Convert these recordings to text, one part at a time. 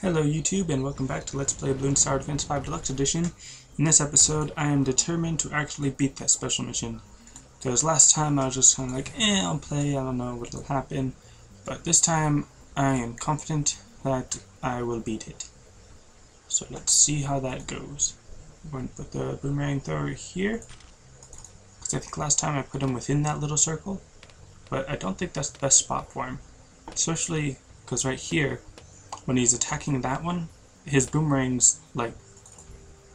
Hello YouTube and welcome back to Let's Play Bloons Tower Defense 5 Deluxe Edition. In this episode I am determined to actually beat that special mission. Because last time I was just kind of like, I'll play, I don't know what'll happen. But this time I am confident that I will beat it. So let's see how that goes. I'm going to put the boomerang thrower here. Because I think last time I put him within that little circle. But I don't think that's the best spot for him. Especially because right here, when he's attacking that one, his boomerangs like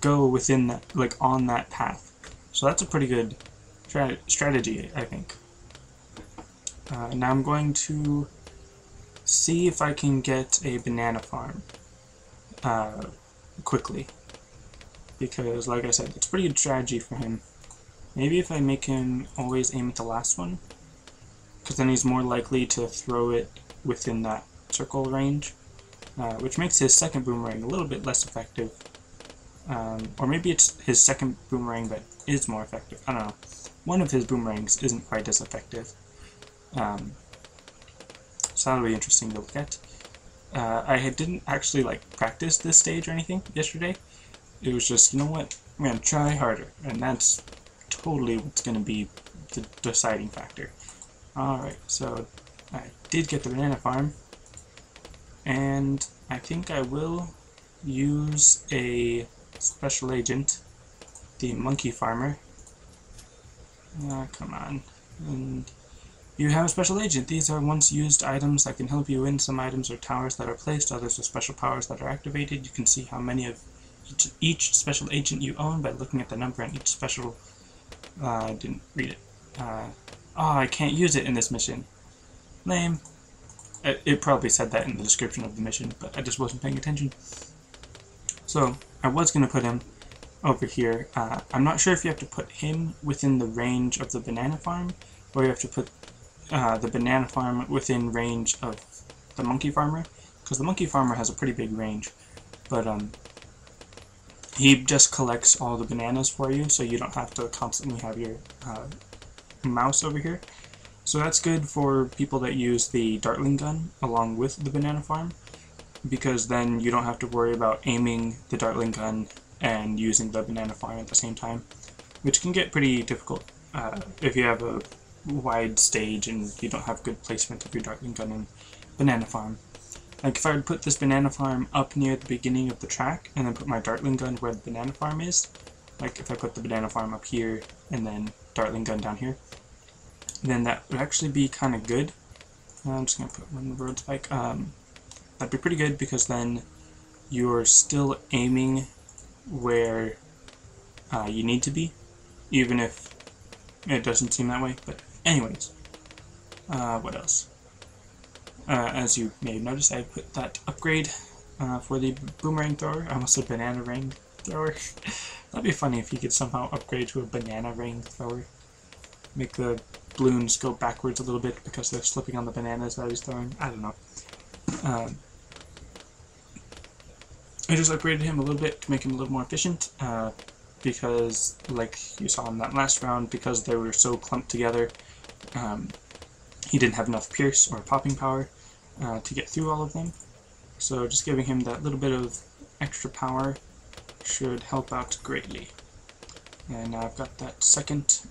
go within that, like on that path. So that's a pretty good strategy, I think. Now I'm going to see if I can get a banana farm quickly, because like I said, it's a pretty good strategy for him. Maybe if I make him always aim at the last one, because then he's more likely to throw it within that circle range. Which makes his second boomerang a little bit less effective. Or maybe it's his second boomerang that is more effective. I don't know. One of his boomerangs isn't quite as effective. So that'll be interesting to look at. I didn't actually practice this stage or anything yesterday. It was just, you know what, I'm going to try harder. And that's totally what's going to be the deciding factor. Alright, so I did get the banana farm. And I think I will use a special agent, the monkey farmer. Come on. And you have a special agent. These are once used items that can help you win. Some items are towers that are placed, others are special powers that are activated. You can see how many of each special agent you own by looking at the number on each special... I didn't read it. Oh, I can't use it in this mission. Lame. It probably said that in the description of the mission, but I just wasn't paying attention. So, I was going to put him over here. I'm not sure if you have to put him within the range of the banana farm, or you have to put the banana farm within range of the monkey farmer, because the monkey farmer has a pretty big range, but he just collects all the bananas for you, so you don't have to constantly have your mouse over here. So that's good for people that use the Dartling gun along with the banana farm, because then you don't have to worry about aiming the Dartling gun and using the banana farm at the same time, which can get pretty difficult if you have a wide stage and you don't have good placement of your Dartling gun and banana farm. Like if I would put this banana farm up near the beginning of the track and then put my Dartling gun where the banana farm is, like if I put the banana farm up here and then Dartling gun down here, then that would actually be kind of good. I'm just going to put one road spike. That'd be pretty good, because then you're still aiming where you need to be, even if it doesn't seem that way. But anyways, what else? As you may have noticed, I put that upgrade for the boomerang thrower. I almost said banana ring thrower. That'd be funny if you could somehow upgrade to a banana ring thrower. Make the Bloons go backwards a little bit because they're slipping on the bananas that he's throwing. I don't know. I just upgraded him a little bit to make him a little more efficient, because, like you saw in that last round, because they were so clumped together, he didn't have enough pierce or popping power to get through all of them. So just giving him that little bit of extra power should help out greatly. And now I've got that second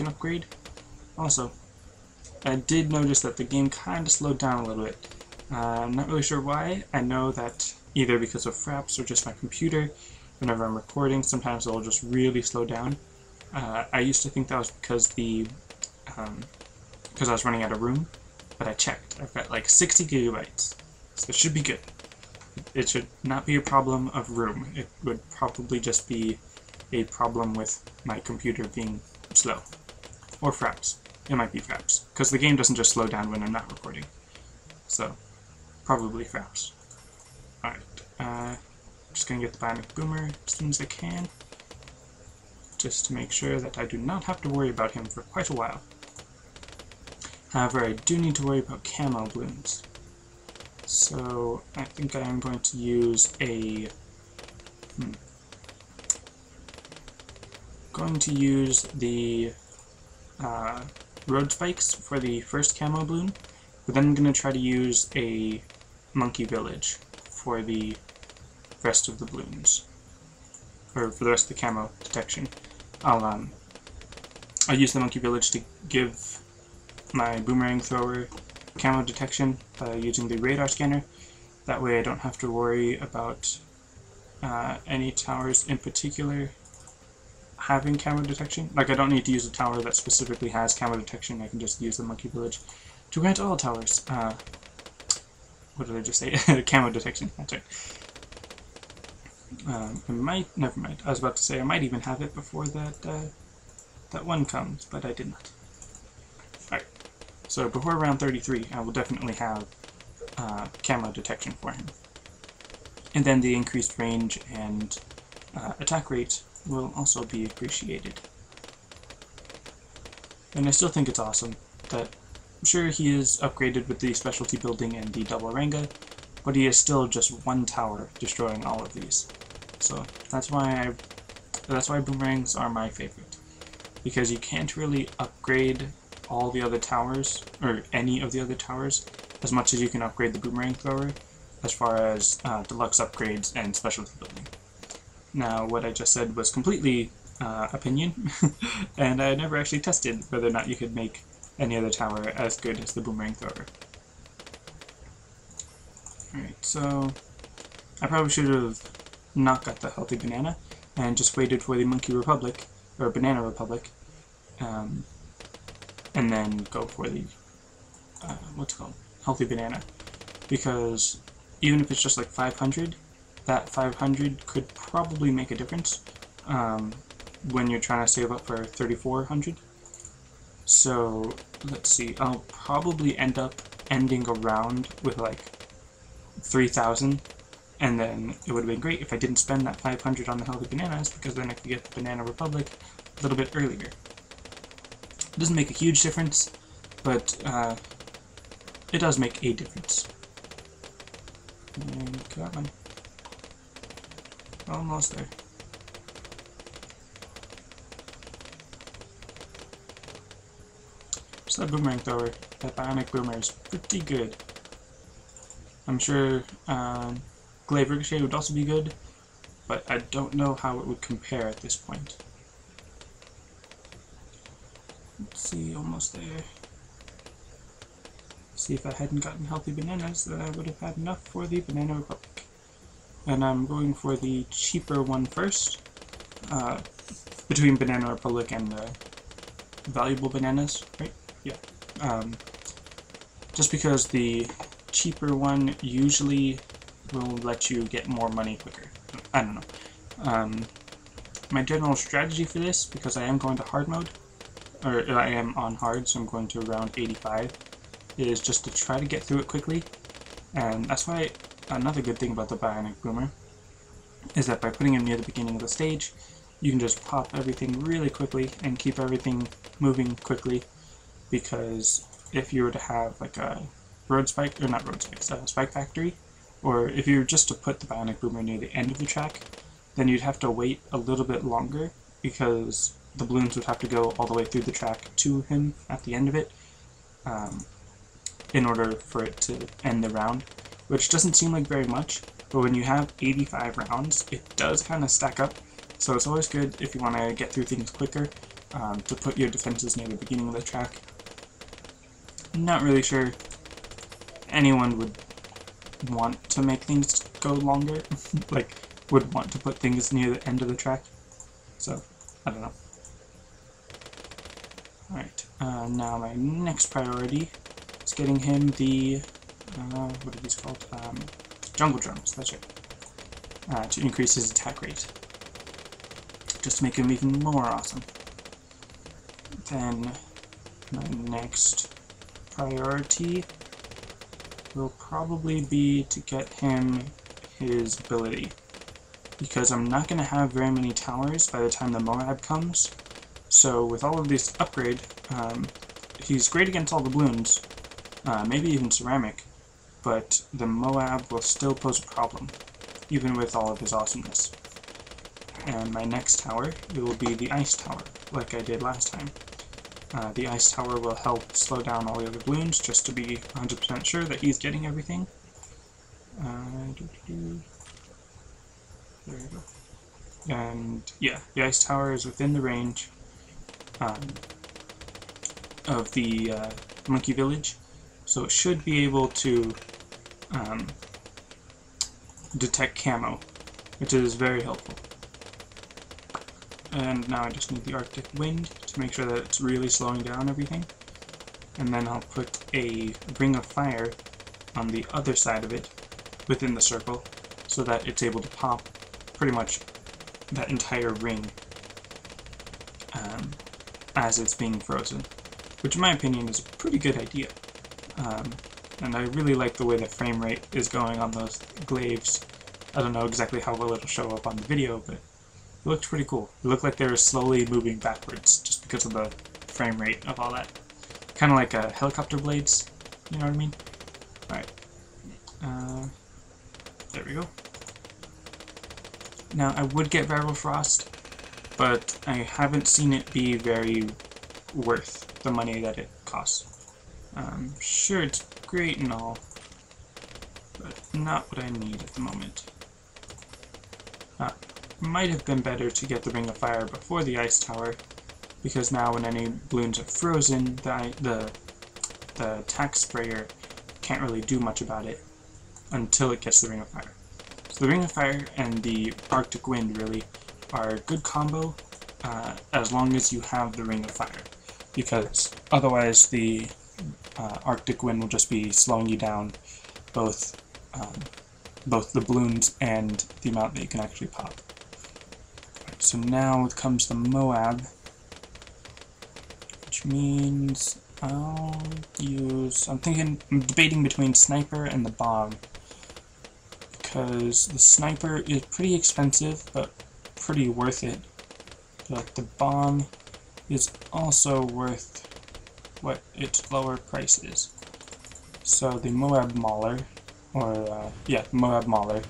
upgrade. Also, I did notice that the game kind of slowed down a little bit. I'm not really sure why. I know that either because of fraps or just my computer, whenever I'm recording, sometimes it'll just really slow down. I used to think that was because I was running out of room, but I checked. I've got like 60 gigabytes, so it should be good. It should not be a problem of room. It would probably just be a problem with my computer being slow. Or fraps. It might be fraps, because the game doesn't just slow down when I'm not recording. So, probably fraps. Alright, just gonna get the bionic boomer as soon as I can, just to make sure that I do not have to worry about him for quite a while. However, I do need to worry about camo Bloons. So, I think I am going to use a... going to use the road spikes for the first camo Bloon, but then I'm going to try to use a Monkey Village for the rest of the Bloons, or for the rest of the camo detection. I'll use the Monkey Village to give my boomerang thrower camo detection by using the radar scanner. That way I don't have to worry about any towers in particular having camo detection. Like, I don't need to use a tower that specifically has camo detection. I can just use the Monkey Village to grant all towers. What did I just say? Camo detection, that's right. Never mind. I was about to say I might even have it before that one comes, but I did not. Alright, so before round 33, I will definitely have camo detection for him. And then the increased range and attack rate will also be appreciated. And I still think it's awesome that, sure, he is upgraded with the specialty building and the double Ranga, but he is still just one tower destroying all of these. So that's why boomerangs are my favorite, because you can't really upgrade all the other towers, or any of the other towers, as much as you can upgrade the boomerang thrower, as far as deluxe upgrades and specialty building. Now, what I just said was completely opinion, and I never actually tested whether or not you could make any other tower as good as the boomerang thrower. Alright, so I probably should have not got the healthy banana and just waited for the Monkey Republic, or Banana Republic, and then go for the what's it called? Healthy banana. Because even if it's just like 500, that 500 could probably make a difference when you're trying to save up for 3,400. So let's see, I'll probably end up ending a round with like 3,000, and then it would have been great if I didn't spend that 500 on the healthy bananas, because then I could get the Banana Republic a little bit earlier. It doesn't make a huge difference, but it does make a difference. And come on. Almost there. So that boomerang thrower, that bionic boomer is pretty good. I'm sure Glaive Ricochet would also be good, but I don't know how it would compare at this point. Let's see, almost there. See, if I hadn't gotten healthy bananas, then I would have had enough for the Banana Republic. And I'm going for the cheaper one first, between Banana Republic and the valuable bananas, right? Yeah. Just because the cheaper one usually will let you get more money quicker. I don't know. My general strategy for this, because I am going to hard mode, or I am on hard, so I'm going to around 85, is just to try to get through it quickly. And that's why another good thing about the Bionic Boomer is that by putting him near the beginning of the stage, you can just pop everything really quickly and keep everything moving quickly, because if you were to have like a road spike, or not road spikes, spike factory, or if you were just to put the Bionic Boomer near the end of the track, then you'd have to wait a little bit longer, because the Bloons would have to go all the way through the track to him at the end of it, in order for it to end the round, which doesn't seem like very much, but when you have 85 rounds, it does kind of stack up, so it's always good if you want to get through things quicker, to put your defenses near the beginning of the track. I'm not really sure anyone would want to make things go longer, like, would want to put things near the end of the track, so, I don't know. Alright, now my next priority is getting him the, what are these called? Jungle Drums, that's right, to increase his attack rate, just to make him even more awesome. Then, my next priority will probably be to get him his ability, because I'm not going to have very many towers by the time the Moab comes, so with all of this upgrade, he's great against all the Bloons, maybe even Ceramic, but the Moab will still pose a problem, even with all of his awesomeness. And my next tower, it will be the Ice Tower, like I did last time. The Ice Tower will help slow down all the other Bloons, just to be 100% sure that he's getting everything. There we go. And yeah, the ice tower is within the range of the monkey village, so it should be able to detect camo, which is very helpful. And now I just need the Arctic wind to make sure that it's really slowing down everything. And then I'll put a ring of fire on the other side of it within the circle so that it's able to pop pretty much that entire ring as it's being frozen, which in my opinion is a pretty good idea. And I really like the way the frame rate is going on those glaives. I don't know exactly how well it'll show up on the video, but it looked pretty cool. It looked like they were slowly moving backwards just because of the frame rate of all that. Kind of like helicopter blades, you know what I mean? Alright. There we go. Now, I would get Variable Frost, but I haven't seen it be very worth the money that it costs. Sure, it's great and all, but not what I need at the moment. Might have been better to get the Ring of Fire before the Ice Tower, because now when any balloons are frozen, the attack sprayer can't really do much about it until it gets the Ring of Fire. So the Ring of Fire and the Arctic Wind really are a good combo as long as you have the Ring of Fire, because otherwise the Arctic Wind will just be slowing you down both the balloons and the amount that you can actually pop. Right, so now comes the Moab, which means I'm debating between Sniper and the Bomb, because the Sniper is pretty expensive, but pretty worth it. But the Bomb is also worth what its lower price is. So the Moab Mauler, Moab Mauler,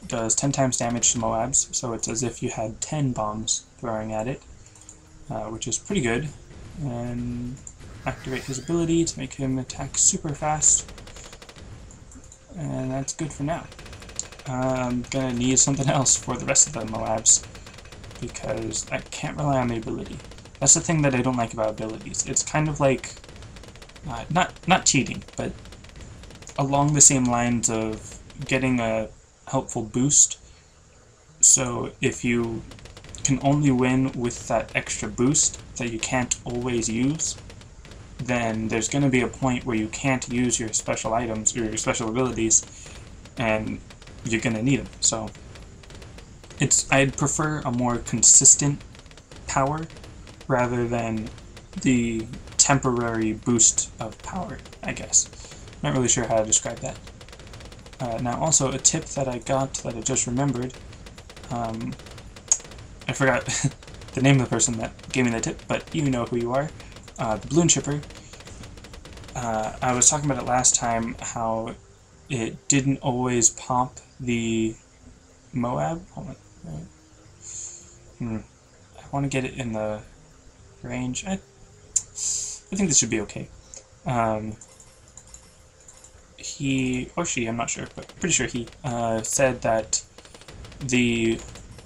does 10 times damage to Moabs, so it's as if you had 10 bombs throwing at it, which is pretty good. And activate his ability to make him attack super fast. And that's good for now. I'm gonna need something else for the rest of the Moabs, because I can't rely on the ability. That's the thing that I don't like about abilities. It's kind of like, not cheating, but along the same lines of getting a helpful boost. So if you can only win with that extra boost that you can't always use, then there's going to be a point where you can't use your special items or your special abilities, and you're going to need them. So I'd prefer a more consistent power rather than the temporary boost of power, I guess. Not really sure how to describe that. Now also a tip that I got that I just remembered, I forgot the name of the person that gave me the tip, but you know who you are. The balloon chipper. I was talking about it last time, how it didn't always pop the Moab. Hold on. I want to get it in the range. I think this should be okay. He, or she, I'm not sure, but pretty sure he, said that the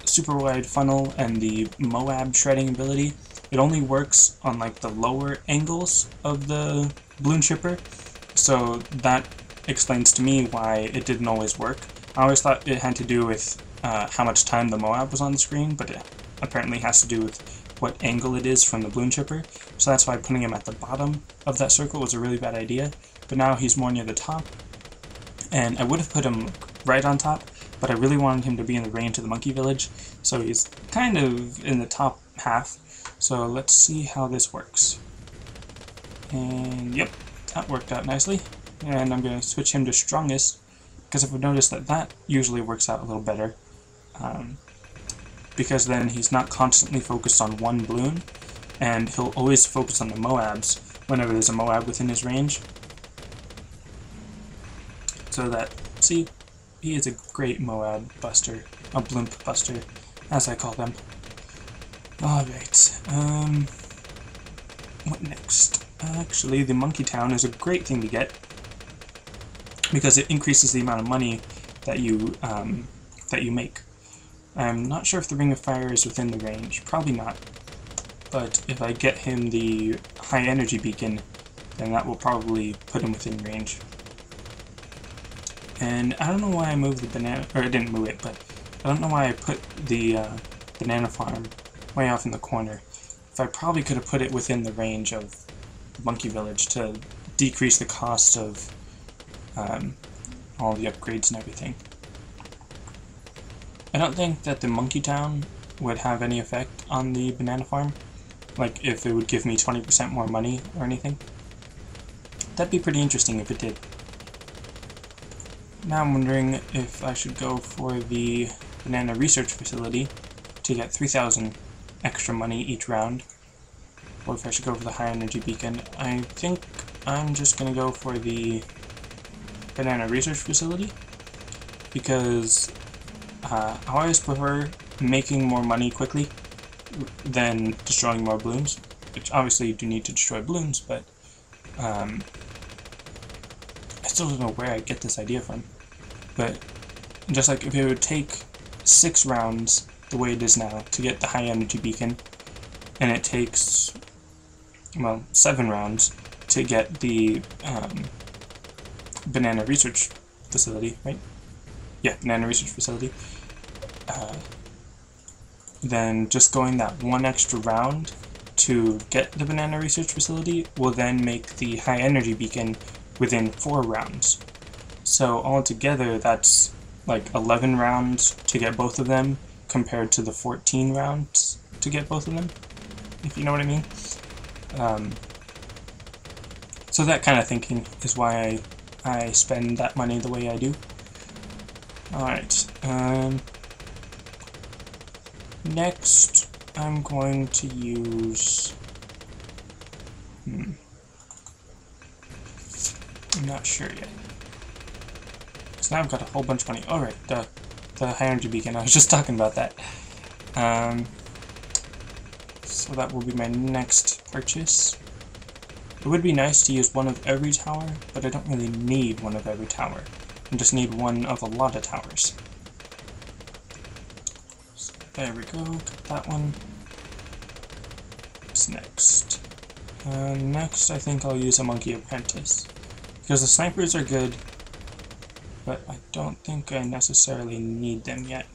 super wide funnel and the Moab shredding ability, it only works on like the lower angles of the balloon chipper, so that explains to me why it didn't always work. I always thought it had to do with how much time the Moab was on the screen, but it apparently has to do with what angle it is from the balloon chipper, so that's why putting him at the bottom of that circle was a really bad idea. But now he's more near the top, and I would have put him right on top, but I really wanted him to be in the range of the monkey village, so he's kind of in the top half. So let's see how this works. And yep, that worked out nicely. And I'm going to switch him to strongest, because I've noticed that that usually works out a little better, because then he's not constantly focused on one balloon, and he'll always focus on the Moabs whenever there's a Moab within his range. So that, see, he is a great Moab buster, a blimp buster, as I call them. Alright, what next? Actually, the Monkey Town is a great thing to get. because it increases the amount of money that you make. I'm not sure if the Ring of Fire is within the range. Probably not. But if I get him the high energy beacon, then that will probably put him within range. And I don't know why I moved the banana, or I didn't move it, but I don't know why I put the banana farm way off in the corner. If I probably could have put it within the range of Monkey Village to decrease the cost of all the upgrades and everything. I don't think that the Monkey Town would have any effect on the banana farm, like if it would give me 20% more money or anything. That'd be pretty interesting if it did. Now I'm wondering if I should go for the Banana Research Facility to get 3,000 extra money each round, or if I should go for the High Energy Beacon. I think I'm just going to go for the Banana Research Facility, because I always prefer making more money quickly than destroying more balloons, which obviously you do need to destroy balloons, but I still don't know where I get this idea from. But just like if it would take 6 rounds, the way it is now, to get the high energy beacon, and it takes, well, 7 rounds to get the Banana Research Facility, right? Yeah, Banana Research Facility. Then just going that 1 extra round to get the Banana Research Facility will then make the high energy beacon within 4 rounds. So altogether that's like 11 rounds to get both of them compared to the 14 rounds to get both of them, if you know what I mean. So that kind of thinking is why I spend that money the way I do. Alright, next I'm going to use... I'm not sure yet. So now I've got a whole bunch of money. Alright, the high energy beacon, I was just talking about that. So that will be my next purchase. It would be nice to use one of every tower, but I don't really need one of every tower. I just need one of a lot of towers. So there we go, got that one. What's next? Next I think I'll use a Monkey Apprentice, because the snipers are good, but I don't think I necessarily need them yet.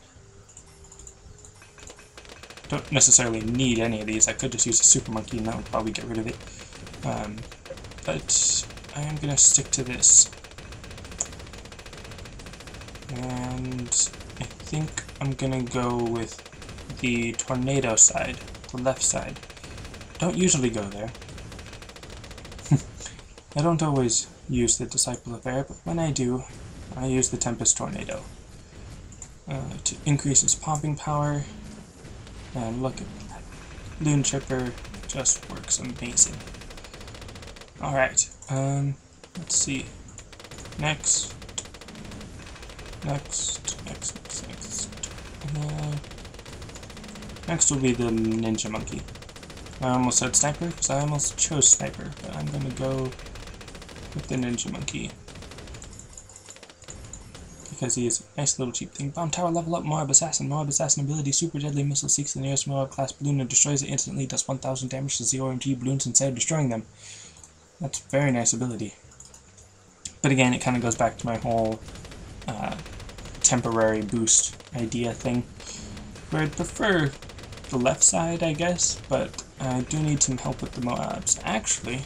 Don't necessarily need any of these. I could just use a Super Monkey and that would probably get rid of it. But I am going to stick to this. And I think I'm going to go with the Tornado side, the left side. Don't usually go there. I don't always use the Disciple of Air, but when I do, I use the Tempest Tornado to increase its popping power. And look at that. Loon Chipper just works amazing. Alright, let's see. Next. Next will be the Ninja Monkey. I almost said Sniper, because I almost chose Sniper, but I'm gonna go with the Ninja Monkey. Because he is a nice little cheap thing. Bomb Tower, level up, Moab Assassin. Moab Assassin ability, super deadly missile, seeks the nearest Moab class balloon and destroys it instantly, does 1000 damage to the OMG balloons instead of destroying them. That's a very nice ability. But again, it kind of goes back to my whole temporary boost idea thing, where I'd prefer the left side, I guess, but I do need some help with the Moabs. Actually,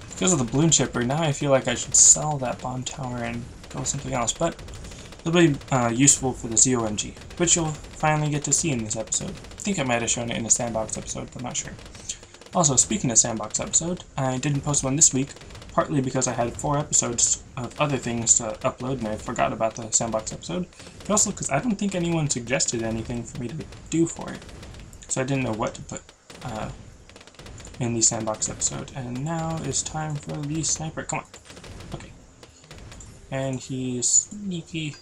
because of the Bloon Chipper, now I feel like I should sell that Bomb Tower and go with something else, but it'll be useful for the ZOMG, which you'll finally get to see in this episode. I think I might have shown it in a Sandbox episode, but I'm not sure. Also, speaking of Sandbox episode, I didn't post one this week, partly because I had 4 episodes of other things to upload and I forgot about the Sandbox episode, but also because I don't think anyone suggested anything for me to do for it, so I didn't know what to put in the Sandbox episode. And now it's time for the Sniper. Come on. Okay. And he's sneaky.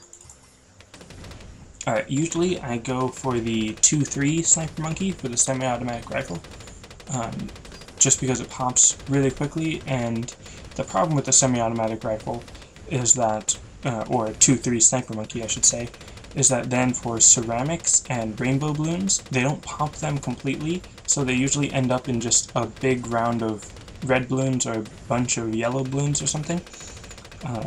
Alright, usually I go for the 2-3 Sniper Monkey for the semi-automatic rifle, just because it pops really quickly, and the problem with the semi-automatic rifle is that, or 2-3 Sniper Monkey I should say, is that then for ceramics and rainbow balloons, they don't pop them completely, so they usually end up in just a big round of red balloons or a bunch of yellow balloons or something.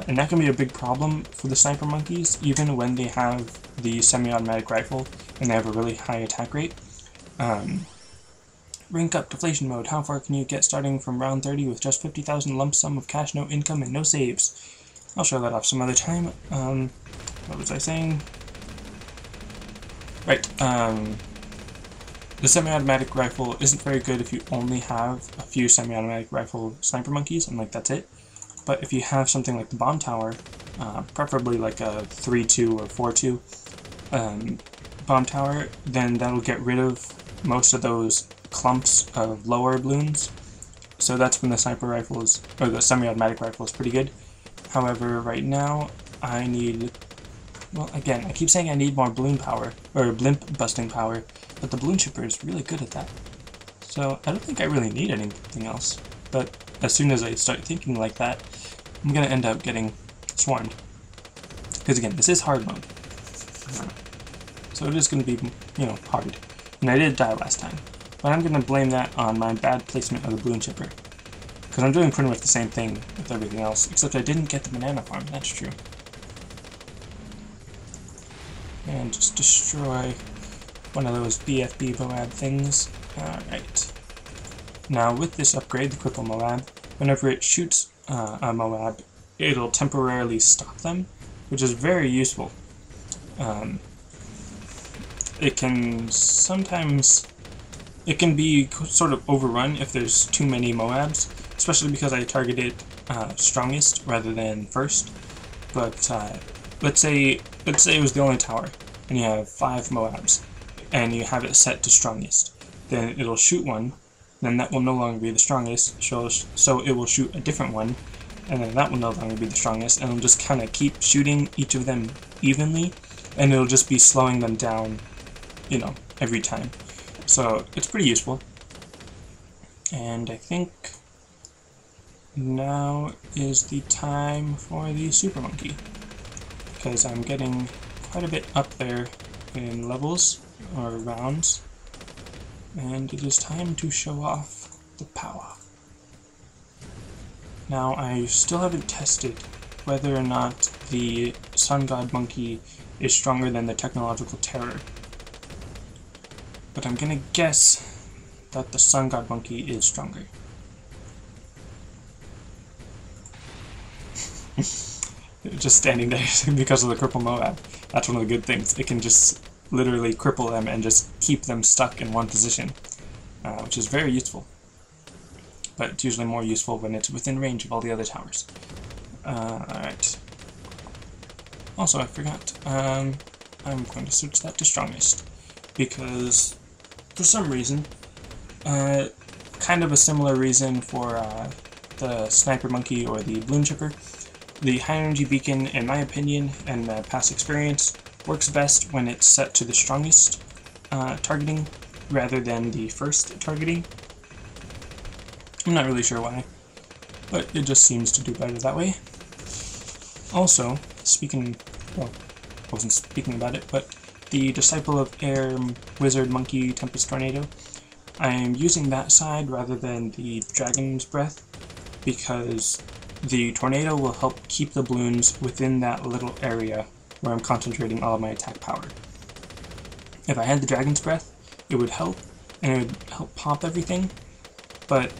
And that can be a big problem for the Sniper Monkeys, even when they have the semi-automatic rifle and they have a really high attack rate. Rank up deflation mode. How far can you get starting from round 30 with just 50,000 lump sum of cash, no income, and no saves? I'll show that off some other time. What was I saying? Right, the semi-automatic rifle isn't very good if you only have a few semi-automatic rifle Sniper Monkeys, and like that's it. But if you have something like the bomb tower, preferably like a 3-2 or 4-2 bomb tower, then that'll get rid of most of those clumps of lower balloons. So that's when the sniper rifle is, or the semi-automatic rifle is pretty good. However, right now I need, well, again, I keep saying I need more balloon power, or blimp busting power, but the balloon shipper is really good at that. So I don't think I really need anything else. But as soon as I start thinking like that, I'm going to end up getting swarmed. Because again, this is hard mode. So it is going to be, you know, hard. And I did die last time. But I'm going to blame that on my bad placement of the balloon shipper. Because I'm doing pretty much the same thing with everything else, except I didn't get the banana farm, that's true. And just destroy one of those BFB Moab things. Alright. Now with this upgrade, the Cripple Moab, whenever it shoots a Moab, it'll temporarily stop them, which is very useful. It can sometimes, it can be sort of overrun if there's too many Moabs, especially because I targeted strongest rather than first. But let's say it was the only tower, and you have 5 Moabs, and you have it set to strongest. Then it'll shoot one, then that will no longer be the strongest, so it will shoot a different one, and then that will no longer be the strongest, and it'll just kind of keep shooting each of them evenly, and it'll just be slowing them down, you know, every time. So it's pretty useful. And I think now is the time for the Super Monkey, because I'm getting quite a bit up there in levels, or rounds, and it is time to show off the power. Now, I still haven't tested whether or not the Sun God Monkey is stronger than the Technological Terror, but I'm gonna guess that the Sun God Monkey is stronger. Just standing there because of the Cripple Moab. That's one of the good things. It can just literally cripple them and just keep them stuck in one position, which is very useful. But it's usually more useful when it's within range of all the other towers. Alright. Also, I forgot. I'm going to switch that to strongest, because for some reason, kind of a similar reason for the Sniper Monkey or the Bloon Chipper, the High Energy Beacon, in my opinion and past experience, works best when it's set to the strongest targeting rather than the first targeting. I'm not really sure why, but it just seems to do better that way. Also, well, I wasn't speaking about it, but the Disciple of Air Wizard Monkey Tempest Tornado, I am using that side rather than the Dragon's Breath, because the Tornado will help keep the balloons within that little area where I'm concentrating all of my attack power. If I had the Dragon's Breath, it would help, and it would help pop everything, but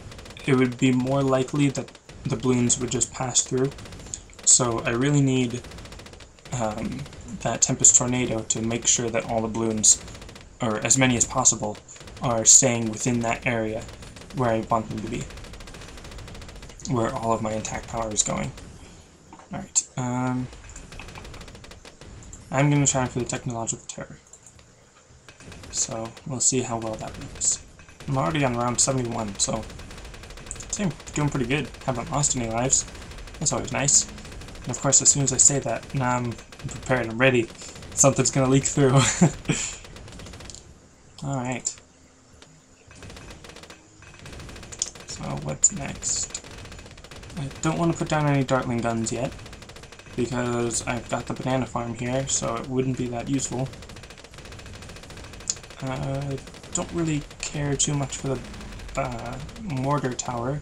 it would be more likely that the balloons would just pass through. So I really need that Tempest Tornado to make sure that all the balloons, or as many as possible, are staying within that area where I want them to be, where all of my attack power is going. Alright, I'm going to try for the Technological Terror. So we'll see how well that works. I'm already on round 71, so I'm doing pretty good. Haven't lost any lives. That's always nice. And of course, as soon as I say that, now I'm prepared, I'm ready. Something's gonna leak through. Alright. So what's next? I don't want to put down any Dartling guns yet, because I've got the banana farm here, so it wouldn't be that useful. I don't really care too much for the mortar tower.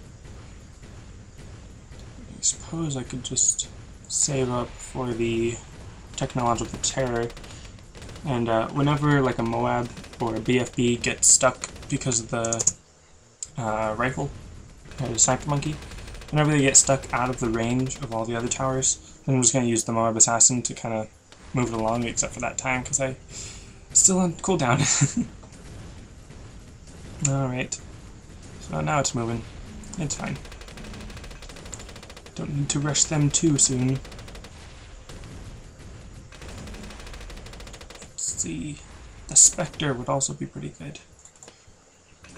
I suppose I could just save up for the technological terror, and whenever like a Moab or a BFB gets stuck because of the rifle, or the sniper monkey, whenever they get stuck out of the range of all the other towers, then I'm just going to use the Moab assassin to kind of move it along, except for that time because I still on cooldown. Alright, so now it's moving. It's fine. Don't need to rush them too soon. Let's see. The Spectre would also be pretty good.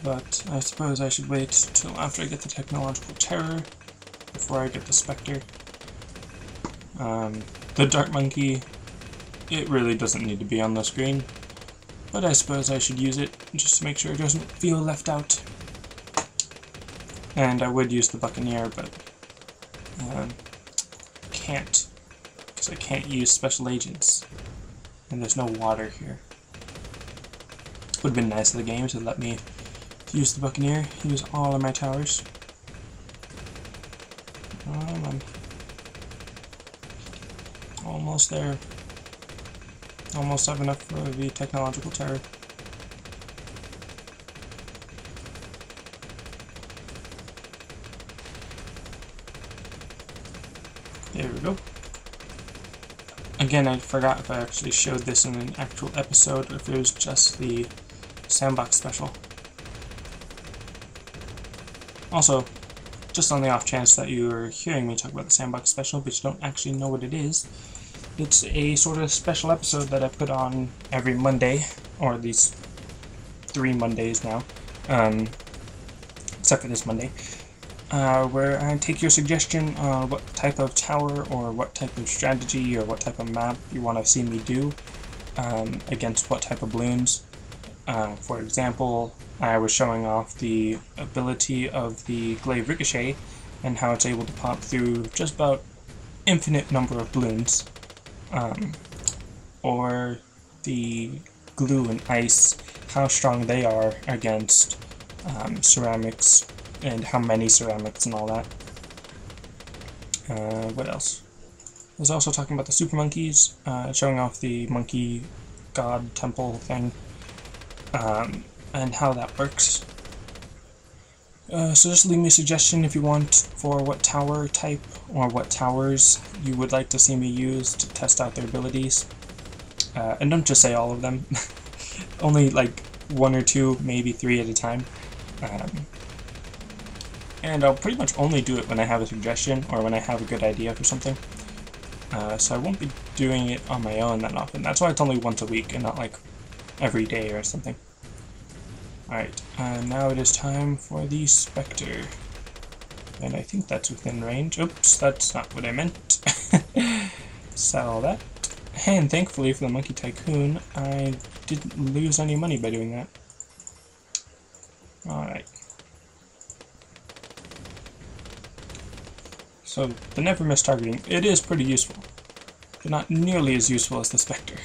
But I suppose I should wait till after I get the technological terror before I get the Spectre. The Dart Monkey, it really doesn't need to be on the screen, but I suppose I should use it just to make sure it doesn't feel left out. And I would use the Buccaneer, but can't, because I can't use special agents, and there's no water here. Would have been nice of the game to let me use the Buccaneer, use all of my towers. I'm almost there. Almost have enough for the technological terror. There we go. Again, I forgot if I actually showed this in an actual episode or if it was just the sandbox special. Also, just on the off chance that you are hearing me talk about the sandbox special but you don't actually know what it is, it's a sort of special episode that I put on every Monday, or at least 3 Mondays now, except for this Monday, where I take your suggestion on what type of tower or what type of strategy or what type of map you want to see me do against what type of balloons. For example, I was showing off the ability of the Glaive Ricochet and how it's able to pop through just about infinite number of balloons. Or the glue and ice, how strong they are against ceramics, and how many ceramics and all that. What else? I was also talking about the super monkeys, showing off the monkey god temple thing, and how that works. So just leave me a suggestion if you want for what tower type or what towers you would like to see me use to test out their abilities. And don't just say all of them. Only like 1 or 2, maybe 3 at a time. And I'll pretty much only do it when I have a suggestion or when I have a good idea for something. So I won't be doing it on my own that often. That's why it's only once a week and not like every day or something. Alright, now it is time for the Spectre. And I think that's within range. Oops, that's not what I meant. Sell that. And thankfully for the Monkey Tycoon, I didn't lose any money by doing that. Alright. So, the never miss targeting, it is pretty useful, but not nearly as useful as the Spectre.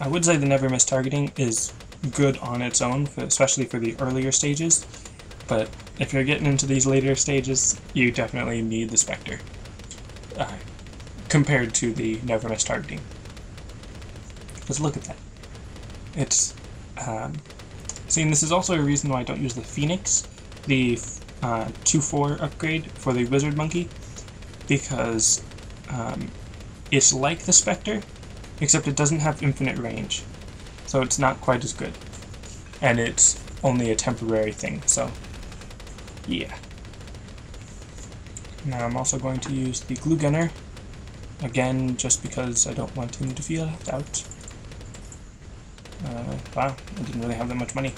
I would say the never miss targeting is good on its own, especially for the earlier stages, but if you're getting into these later stages, you definitely need the Spectre, compared to the never miss targeting. Because look at that. It's, see, and this is also a reason why I don't use the Phoenix, the 2-4 upgrade for the Wizard Monkey, because it's like the Spectre, except it doesn't have infinite range, so it's not quite as good, and it's only a temporary thing, so yeah. Now I'm also going to use the Glue Gunner, again, just because I don't want him to feel left out. Wow, I didn't really have that much money.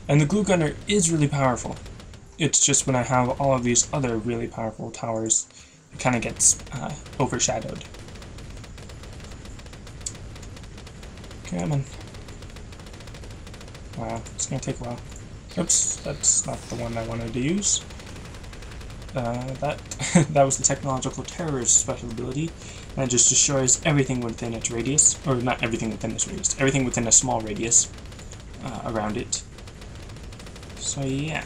And the Glue Gunner is really powerful. It's just when I have all of these other really powerful towers, it kind of gets overshadowed. Come on. Wow, it's going to take a while. Oops, that's not the one I wanted to use. that that was the Technological Terror's special ability, and it just destroys everything within its radius, or not everything within its radius, everything within a small radius around it. So yeah.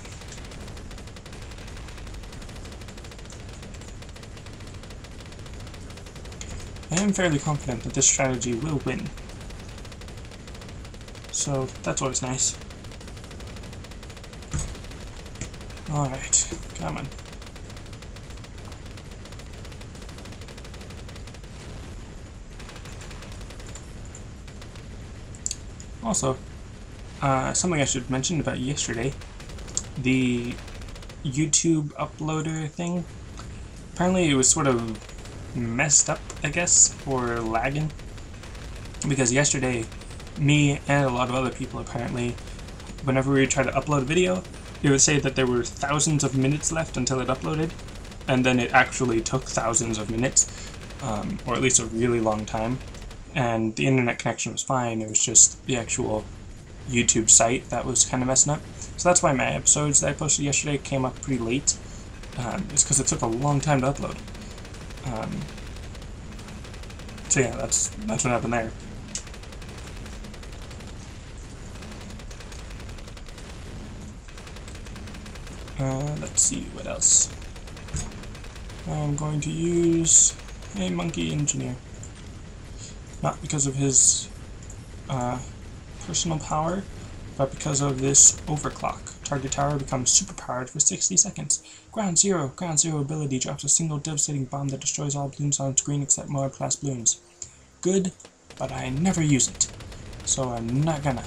I am fairly confident that this strategy will win. So that's always nice. Alright, come on. Also, something I should mention about yesterday, the YouTube uploader thing, apparently it was sort of messed up, I guess, or lagging, because yesterday, me and a lot of other people apparently, whenever we tried to upload a video, it would say that there were thousands of minutes left until it uploaded, and then it actually took thousands of minutes, or at least a really long time, and the internet connection was fine. It was just the actual YouTube site that was kind of messing up. So that's why my episodes that I posted yesterday came up pretty late. It's because it took a long time to upload. So yeah, that's what happened there. Let's see what else. I'm going to use a monkey engineer. Not because of his personal power, but because of this overclock. Target tower becomes superpowered for 60 seconds. Ground zero ability drops a single devastating bomb that destroys all Bloons on screen except Moab class Bloons. Good, but I never use it, so I'm not gonna.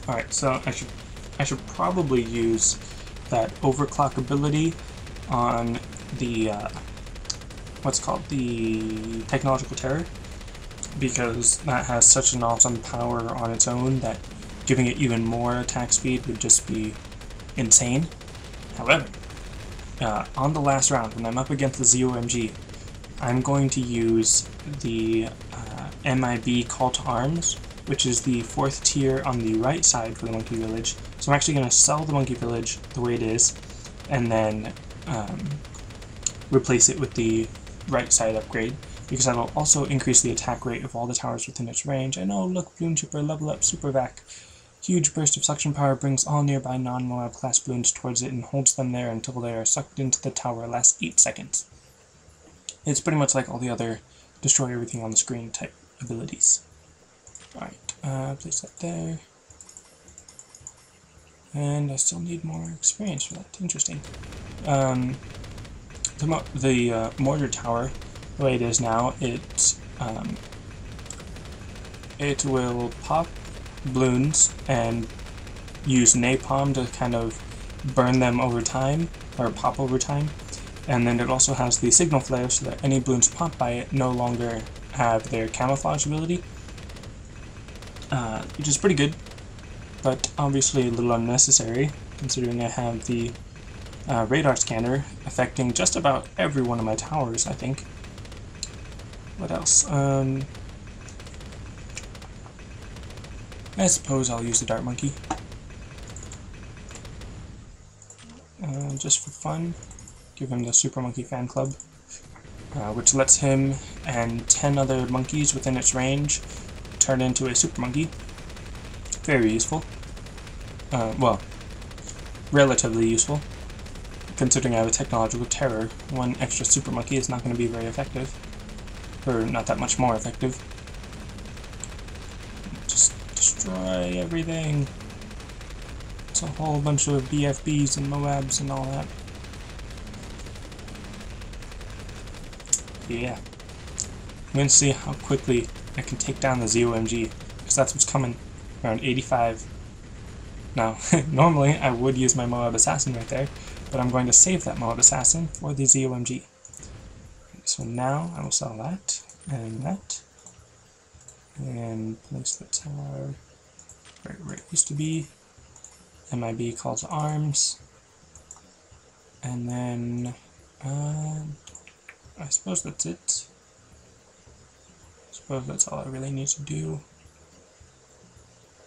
Alright, so I should probably use that overclock ability on the what's called the Technological Terror, because that has such an awesome power on its own that giving it even more attack speed would just be insane. However, on the last round, when I'm up against the ZOMG, I'm going to use the MIB Call to Arms, which is the 4th tier on the right side for the Monkey Village. So I'm actually going to sell the Monkey Village the way it is, and then replace it with the right side upgrade, because that'll also increase the attack rate of all the towers within its range. And oh look, Bloon Trooper, level up Super Vac. Huge burst of suction power brings all nearby non-Moab class Bloons towards it and holds them there until they are sucked into the tower, lasts 8 seconds. It's pretty much like all the other destroy everything on the screen type abilities. Alright, place that there. And I still need more experience for that. Interesting. The mortar tower, the way it is now, it will pop Bloons and use napalm to kind of burn them over time, or pop over time. And then it also has the signal flare so that any Bloons popped by it no longer have their camouflage ability, which is pretty good, but obviously a little unnecessary considering I have the radar scanner affecting just about every one of my towers, I think. What else? I suppose I'll use the Dart Monkey. Just for fun, give him the Super Monkey Fan Club, which lets him and 10 other monkeys within its range turn into a Super Monkey. Very useful. Well, relatively useful. Considering I have a Technological Terror, one extra Super Monkey is not going to be very effective. Or not that much more effective. Just destroy everything. It's a whole bunch of BFBs and Moabs and all that. Yeah. I'm going to see how quickly I can take down the ZOMG, because that's what's coming. Around 85. Now, normally I would use my Moab Assassin right there, but I'm going to save that Moab Assassin for the ZOMG. So now I will sell that, and place the tower right where it used to be. MIB Call to Arms, and then I suppose that's it. I suppose that's all I really need to do.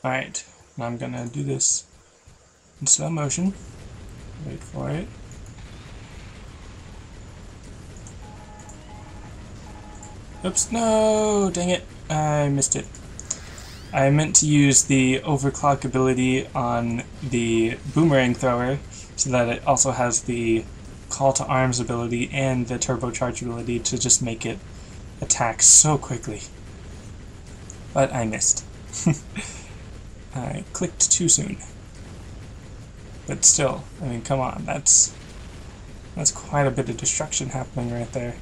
Alright, now I'm gonna do this in slow motion. Wait for it. Oops, no! Dang it. I missed it. I meant to use the overclock ability on the boomerang thrower so that it also has the call to arms ability and the turbocharge ability to just make it attack so quickly. But I missed. I clicked too soon. But still, I mean, come on, that's quite a bit of destruction happening right there.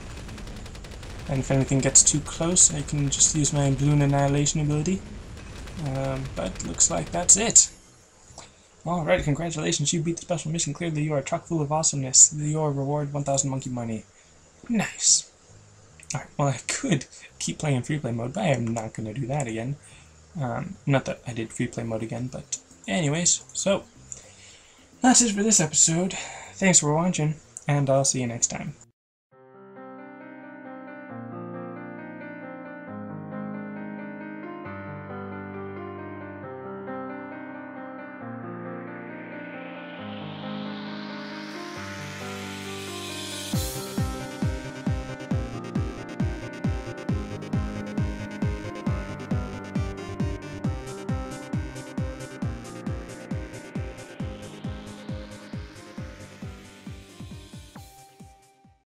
And if anything gets too close, I can just use my Bloon Annihilation ability. But looks like that's it. Alright, congratulations, you beat the special mission clearly. You are chock full of awesomeness. Your reward, 1,000 monkey money. Nice. Alright, well, I could keep playing free play mode, but I am not going to do that again. Not that I did free play mode again, but anyways, so that's it for this episode. Thanks for watching, and I'll see you next time.